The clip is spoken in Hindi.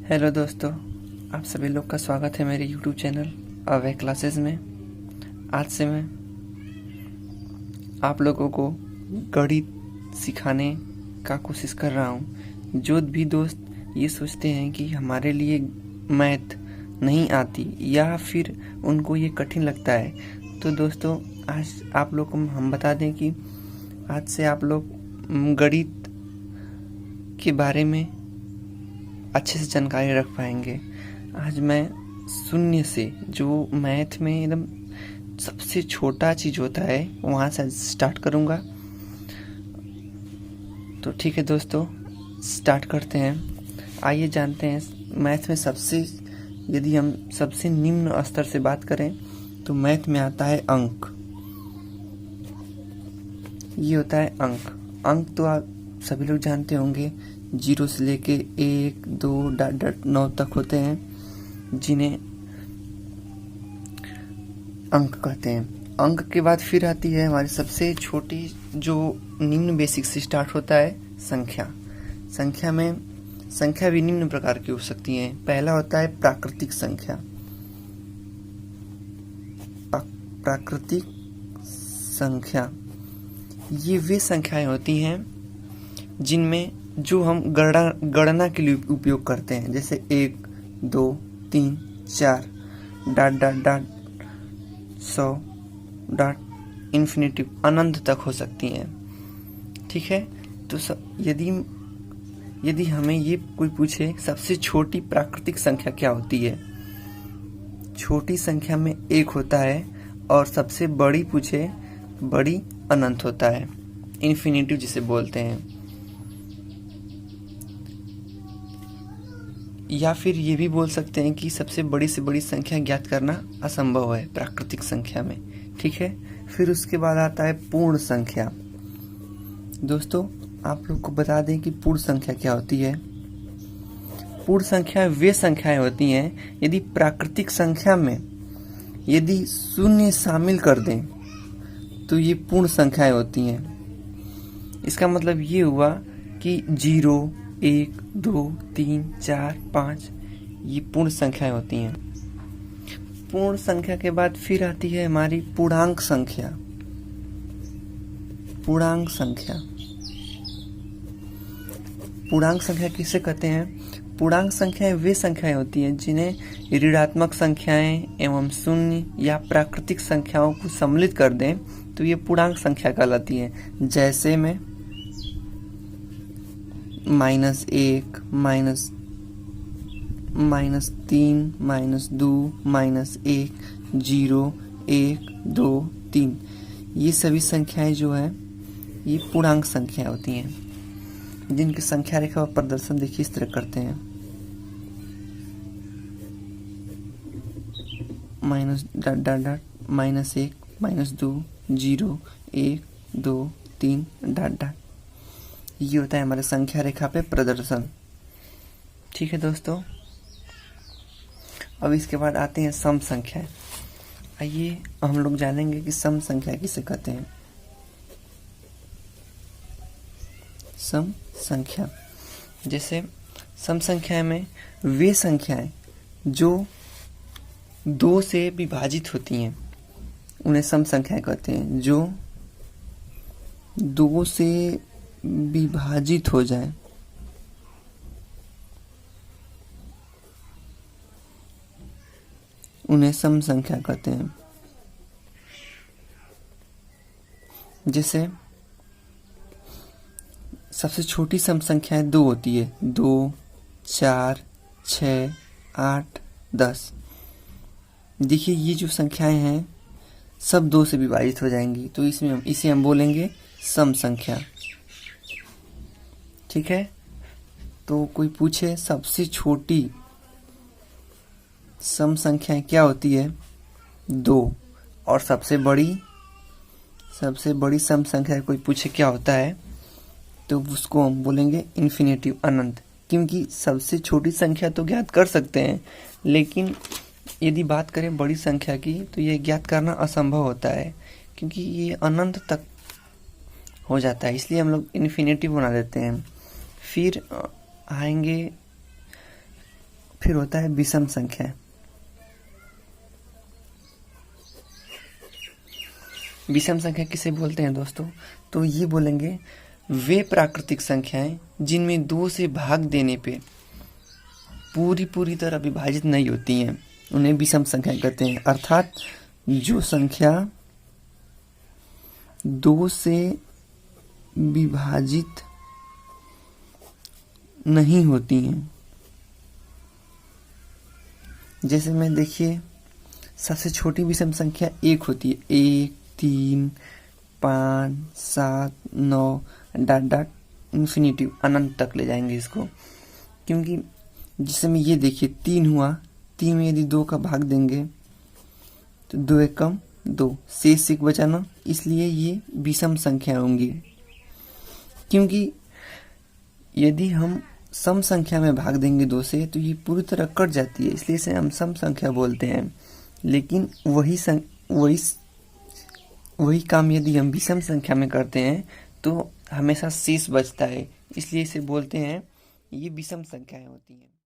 हेलो दोस्तों, आप सभी लोग का स्वागत है मेरे यूट्यूब चैनल अवय क्लासेस में। आज से मैं आप लोगों को गणित सिखाने का कोशिश कर रहा हूँ। जो भी दोस्त ये सोचते हैं कि हमारे लिए मैथ नहीं आती या फिर उनको ये कठिन लगता है, तो दोस्तों आज आप लोग को हम बता दें कि आज से आप लोग गणित के बारे में अच्छे से जानकारी रख पाएंगे। आज मैं शून्य से, जो मैथ में एकदम सबसे छोटा चीज होता है, वहां से स्टार्ट करूंगा। तो ठीक है दोस्तों, स्टार्ट करते हैं। आइए जानते हैं मैथ में यदि हम सबसे निम्न स्तर से बात करें तो मैथ में आता है अंक। ये होता है अंक तो आप सभी लोग जानते होंगे, 0 से लेके 1, 2, 9 तक होते हैं, जिन्हें अंक कहते हैं। अंक के बाद फिर आती है हमारी सबसे छोटी, जो निम्न बेसिक से स्टार्ट होता है, संख्या। संख्या भी निम्न प्रकार की हो सकती है। पहला होता है प्राकृतिक संख्या। प्राकृतिक संख्या ये वे संख्याएं होती हैं जिनमें जो हम गणना के लिए उपयोग करते हैं, जैसे 1, 2, 3, 4, ... 100, इन्फिनिटिव, अनंत तक हो सकती हैं। ठीक है, तो यदि हमें ये कोई पूछे सबसे छोटी प्राकृतिक संख्या क्या होती है, छोटी संख्या में 1 होता है, और सबसे बड़ी पूछे, बड़ी अनंत होता है, इन्फिनिटिव जिसे बोलते हैं। या फिर ये भी बोल सकते हैं कि सबसे बड़ी से बड़ी संख्या ज्ञात करना असंभव है प्राकृतिक संख्या में। ठीक है, फिर उसके बाद आता है पूर्ण संख्या। दोस्तों आप लोग को बता दें कि पूर्ण संख्या क्या होती है। पूर्ण संख्या वे संख्याएं होती हैं यदि प्राकृतिक संख्या में यदि शून्य शामिल कर दें तो ये पूर्ण संख्याएं होती हैं। इसका मतलब ये हुआ कि 0, 1, 2, 3, 4, 5 ये पूर्ण संख्याएं होती हैं। पूर्ण संख्या के बाद फिर आती है हमारी पूर्णांक संख्या। पूर्णांक संख्या किसे कहते हैं? पूर्णांक संख्याएं वे संख्याएं होती हैं जिन्हें ऋणात्मक संख्याएं एवं शून्य या प्राकृतिक संख्याओं को सम्मिलित कर दें तो ये पूर्णांक संख्या कहलाती है। जैसे में -1, -3, -2, -1, 0, 1, 2, 3 ये सभी संख्याएं जो है ये पूर्णांक संख्या होती हैं, जिनकी संख्या रेखा और प्रदर्शन देखिए इस तरह करते हैं। -, -1, -2, 0, 1, 2, 3, ... ये होता है हमारे संख्या रेखा पे प्रदर्शन। ठीक है दोस्तों, अब इसके बाद आते हैं सम संख्या। आइए हम लोग जानेंगे कि सम संख्या किसे कहते हैं। सम संख्या, जैसे सम संख्या में वे संख्याएं जो 2 से विभाजित होती हैं उन्हें सम संख्याएं कहते हैं। जो 2 से विभाजित हो जाए उन्हें सम संख्या कहते हैं। जैसे सबसे छोटी सम संख्याएं 2 होती है, 2, 4, 6, 8, 10। देखिए ये जो संख्याएं हैं सब 2 से विभाजित हो जाएंगी, तो इसे हम बोलेंगे सम संख्या। ठीक है, तो कोई पूछे सबसे छोटी सम संख्या क्या होती है, 2, और सबसे बड़ी सम संख्या कोई पूछे क्या होता है, तो उसको हम बोलेंगे इन्फिनिटिव, अनंत। क्योंकि सबसे छोटी संख्या तो ज्ञात कर सकते हैं, लेकिन यदि बात करें बड़ी संख्या की तो ये ज्ञात करना असंभव होता है, क्योंकि ये अनंत तक हो जाता है, इसलिए हम लोग इन्फिनिटिव बना देते हैं। फिर आएंगे फिर होता है विषम संख्या। विषम संख्या किसे बोलते हैं दोस्तों? तो ये बोलेंगे वे प्राकृतिक संख्याएं जिनमें 2 से भाग देने पे पूरी तरह विभाजित नहीं होती हैं, उन्हें विषम संख्या कहते हैं। अर्थात जो संख्या 2 से विभाजित नहीं होती हैं, जैसे में देखिए सबसे छोटी विषम संख्या 1 होती है। 1, 3, 5, 7, 9 डॉट इन्फिनिटिव अनंत तक ले जाएंगे इसको, क्योंकि जिस समय ये देखिए 3 हुआ, 3 में यदि 2 का भाग देंगे तो 2 एकम 2, शेष 1 बचा ना, इसलिए ये विषम संख्या होंगी। क्योंकि यदि हम सम संख्या में भाग देंगे 2 से तो ये पूरी तरह कट जाती है, इसलिए इसे हम सम संख्या बोलते हैं। लेकिन वही काम यदि हम विषम संख्या में करते हैं तो हमेशा शेष बचता है, इसलिए इसे बोलते हैं ये विषम संख्याएं होती हैं।